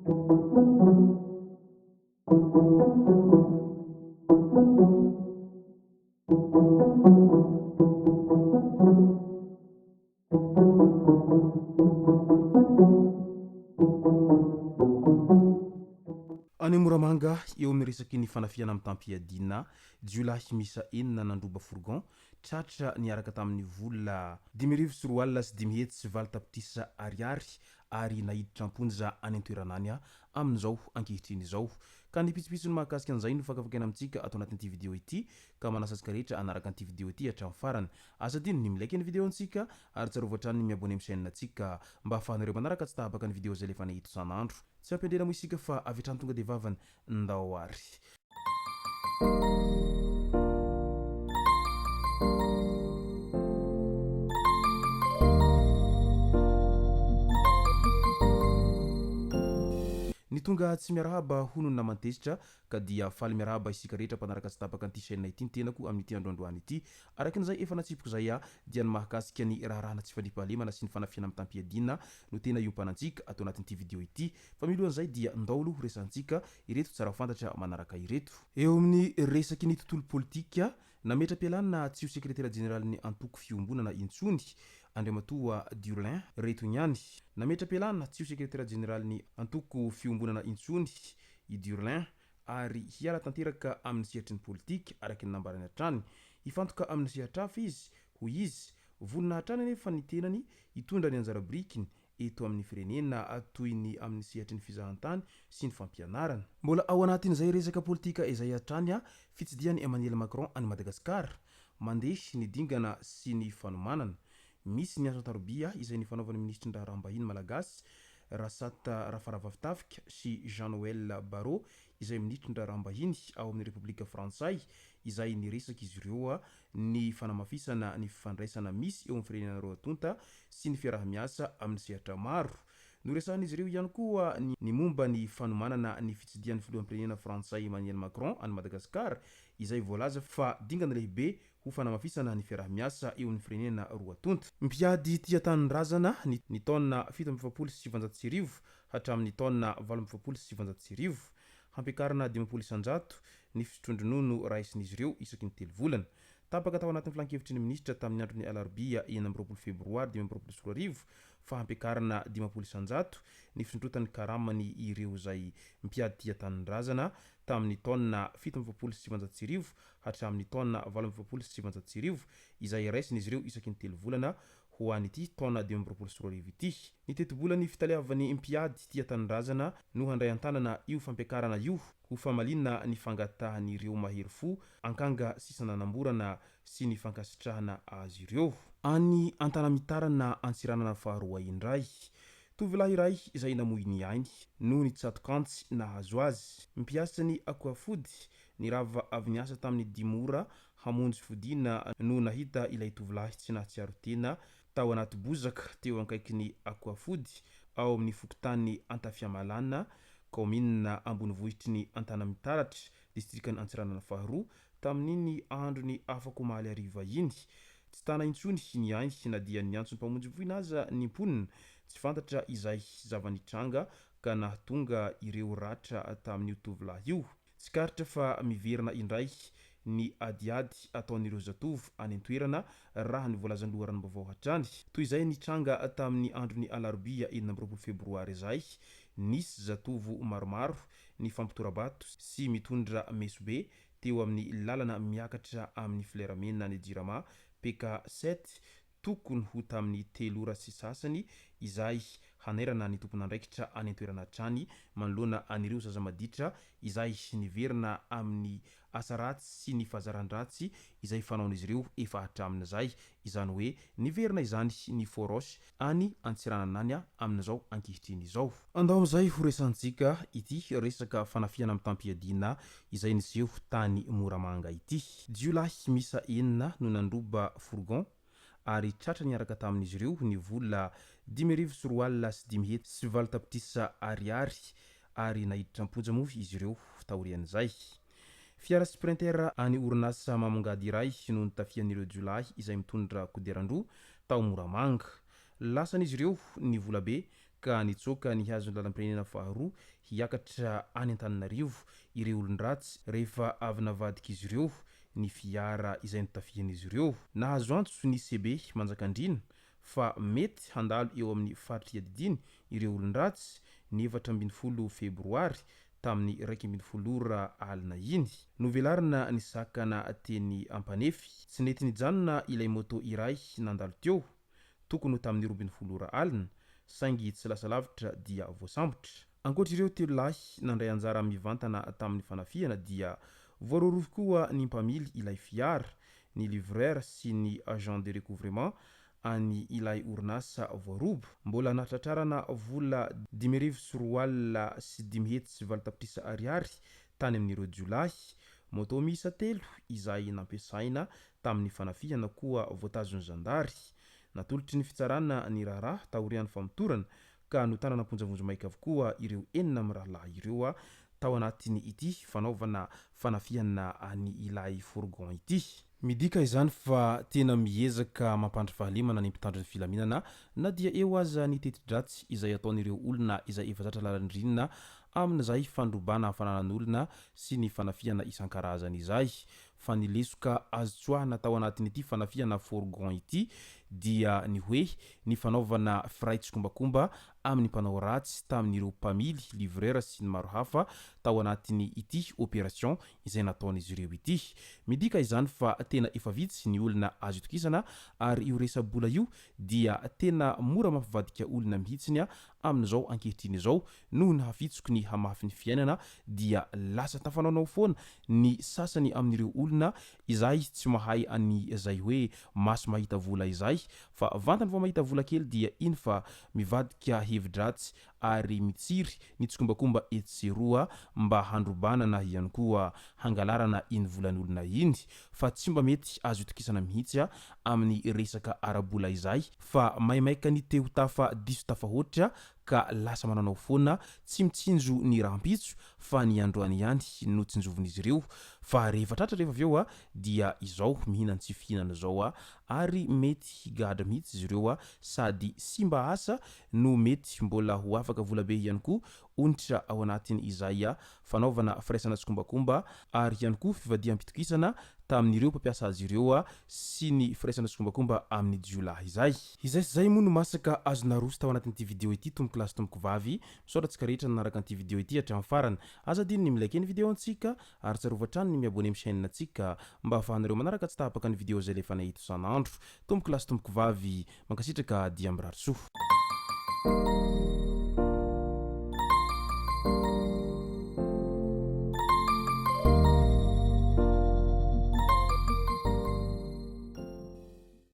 Any Moramanga eo amin'ny resaky ny fanafiana amin'ny tampiadina jiolahy misa enina nandroba fourgon tratra niaraka tamin'ny vola 2024 ary nahiditra amponja any an-toeranany amin'izao ankehitriny izao ka ny pitsopitsony mahakasika an'izay no fakafakena amintsika atao anatin'ity vidéo ity ka manasasika rehetra anaraka an'ity vidéo ity hatramin'ny farany asa dino ny milaiky ny vidéo antsika ary tsarovatra ny miabone amin'ny chaîne antsika mba ahafahanareo manaraka tsy tahabaka ny vidéo zay lefa nahito sanandro tsy ampendrena mo isika fa avy hatrany tonga de vavany ndao ary ny tonga tsy miarahaba honony namantezitra ka dia faly miarahaba isika rehetra mpanaraka tsy tapaka an'ity chaîne ity ny tenako amin'ity androandroany ity arakin'izay efa natsipiko zay dia ny mahakasika ny raharahana tsy fandripahalemana sy ny fanafiana amin'ny tampiadina no tena iompanan-tsika atao anatin'ity vidéo ity fa milohan'izay dia ndao aloha resantsika ireto tsara fantatra manaraka ireto eo amin'ny resaky ny tontolo politika nametra-pialana tsy ho sekretera generaly antoko fiombonana intsony Andriamatoa Durlin reto niany nametra-pialana tsy ho sekretera generaly antoko fiombonana intsony i Durlin ary hiala tanteraka amin'ny sehatry ny politika araky ny nambarany hatrany ifantoka amin'ny sehatra hafa izy ho izy vonona hatrany nefa ny tenany hitondra ny anjara birikiny eto amin'ny firenena toy ny amin'ny sehatry ny fizahantany sy ny fampianarana mbola ao anatin'izay resaka politika izay hatrany fitsidiany Emmanuel Macron any Madagasikara mandeha ny dingana sy ny fanomanana misy ny asantarobia izay ny fanaovan'ny ministry ny raharaham-bahiny malagasy Rasata Rafaravavitafika sy Jean-Noël Barrot izay ministry ny raharaham-bahiny ao amin'ny Republika Frantsay izay ny resaka izy ireo ny fanamafisana ny fifandraisana misy eo amin'ny firenena roa tonta sy ny fiarahamiasa amin'ny sehatra maro no resahan'izy ireo ihany koa ny momba ny fanomanana ny fitsidian'ny filoham-pirenena Frantsay Emmanuel Macron any Madagasikara izay voalaza fa dingana lehibe ho fanamafisana ny fiarahamiasa eo amin'ny firenena roa tonta mpiady tia-tanindrazana ny taona 770 hatramin'ny taona 870 hampiakarana 200 ny fitrondronono raisin'izy ireo isaky ny telo volana tapaka tao anatin'ny filan-kevitry ny ministra tamin'ny andro ny alarobia 9 febroary 2024 fa hampiakarana 500 ny fitrondrotany karamany ireo zay mpiady tia-tanindrazana tamin'ny taona 770 hatramin'ny taona 870 izay raisin'izy ireo isaky ny telo volana ho an'ity taona 2024 ity ny teto-bolany fitaliavan'ny mpiady tia-tanindrazana no handray an-tanana io fampiakarana io ho famalinana ny fangatahany ireo mahery fo ankanga sisananamborana sy ny fankasitrahana azy ireo any antanamitarana antsiranana faharoa indray tovolahy iray izay namoy ny ainy no ny tsatokantsy nahazo azy mpiasa ny akoafody ny rava avy niasa tamin'ny dimora hamonjy fodina no nahita ilay tovolahy tsy nahatsiaro tena tao anaty bozaka teo ankaiky ny akoafody ao amin'ny fokotany Antafiamalana komina ambony vohitry ny Antanamitaratra distrikany Antsiranana faharoa tamin'iny andro ny afako mahaly ariva iny tsy tana intsony ny ainy na dia ny antsony mpamonjy voinaza ny mponina tsy fantatra izay zavanitranga ka nahatonga ireo ratra tamin'io tovolahy io tsy karitra fa miverina indray ny adiady ataon'ireo zatovo any an-toerana raha ny voalazan'ny loharan'ny-baovao hatrany toy izay nitranga tamin'ny andro ny alarobia 9 febroary izay nisy zatovo maromaro ny fampitora-bato sy mitondra mesobe teo amin'ny lalana miakatra amin'ny fileramena ny jirama PK7 tokony ho tamin'ny 3 ora sy sasany izay hanerana ny tompon'andraikitra any an-toerana hatrany manoloana anireo zaza maditra izay niverina amin'ny asa ratsy sy ny fahazaran-dratsy izay fanaon'izy ireo efa hatramin'izay izany hoe niverina izany ny forosy any Antsiranana amin'izao ankehitriny izao andao amin'izay ho resantsika ity resaka fanafiana amin'ny tampiadina izay niseho tany Moramanga ity jiolahy misa enina no nandroba fourgon ary tratra niaraka tamin'izy ireo ny vola 5,4 sy 5,7 ary nahiditra amponja moa izy ireo taorian'izay fiara sprinter any orinasa mamongady iray no nitafian'ireo jiolahy izay mitondra kodiaran-droa tao Moramanga lasan'izy ireo ny vola be ka nitsoaka ny hazony lalam-pirenena faharoa hiakatra any Antananarivo ireo olon-dratsy rehefa avy navadika izy ireo ny fiara izay notafian'izy ireo. Nahazo antso ny CB Manjakandriana fa mety handalo eo amin'ny faritry adidiny ireo olon-dratsy ny 17 febroary tamin'ny 1 alina iny. Novelarina ny sakana teny Ampanefy tsy nety nijanona ilay moto iray nandalo teo tokony tamin'ny 12 alina saingy tsy lasa lavitra dia voasambotra. Ankoatr'ireo telo lahy nandray anjara mivantana tamin'ny fanafiana dia voarorovy koa ny mpamily ilay fiara, ny livreur sy ny agent de recouvrement any ilay orinasa voarobo. Mbola natratrarana vola 5,4 sy 5,7 ariary tany amin'ireo Jolay. Moto miisa 3 izay nampiasaina tamin'ny fanafiana koa voatazon'ny zandary. Natolotry ny fitsarana ny raharaha taorian'ny famotorana ka notanana amponjavonjo maika avokoa ireo 4 amin'ny rahalahy ireo tao anatiny ity fanaovana fanafiana any ilay fourgon ity. Midika izany fa tena miezaka mampandry fahalemana ny mpitandron'ny filaminana na dia eo aza ny teti-dratsy izay ataon'ireo olona izay efa zatra lalandrinina amin'izay fandrobana hafananan'olona sy ny fanafiana isan-karazany izay. Fa ny lesoka azo tsoahana tao anatin'ity fanafiana fourgon ity dia ny hoe ny fanaovana firay tsikombakomba amin'ny mpanao ratsy tamin'ireo mpamily, livreur sy ny maro hafa tao anatiny ity opération izay nataon'izy ireo ity. Midika izany fa tena efa vitsy ny olona azo itokisana ary io resa-bola io dia tena mora mampivadika olona mihitsiny amin'izao ankehitriny izao noho ny hafitsoko ny hamafy ny fiainana dia lasa tafanaonao foana ny sasany amin'ireo olona izay tsy mahay any izay hoe maso mahita vola izay, fa vantany vao mahita vola kely dia iny fa mivadika hevi-dratsy ary mitsiry ny tsikombakomba etseroa mba handrobana na ihany koa hangalarana iny volan'olona iny. Fa tsy mba mety azo itokisana mihitsy amin'ny resaka arabola izay fa maimaika ny te ho tafa diso tafahoatra ka lasa mananao foana tsy mitsinjo ny rahampitso fa ny androany ihany no tsinjovin'izy ireo. Fa rehefa tratra rehefa aveo dia izao mihinana tsy fihinana zao ary mety higadra mihitsy izy ireo sady sy mba asa no mety mbola ho afaka vola be ihany koa onitra ao anatiny izay fanaovana firaisana tsikombakomba ary ihany koa fivadiam-pitokisana tamin'ireo mpampiasa azy ireo sy ny firaisana tsikombakomba amin'ny jiolahy izay. Izay sy zay moa no masaka azona roso tao anatin'ity video ity tomboko lasy tomboko vavy. Misaotratsika rehetra nanaraka an'ity video ity hatramin'ny farany. Aza diny ny milike ny video antsika ary tsarovatra trano ny miabone amin'ny chaîne antsika mba ahafahanareo manaraka tsy tahapaka ny video zay lefa nahita isan'andro. Tomboko lasy tomboko vavy mankasitraka dia mirary soa.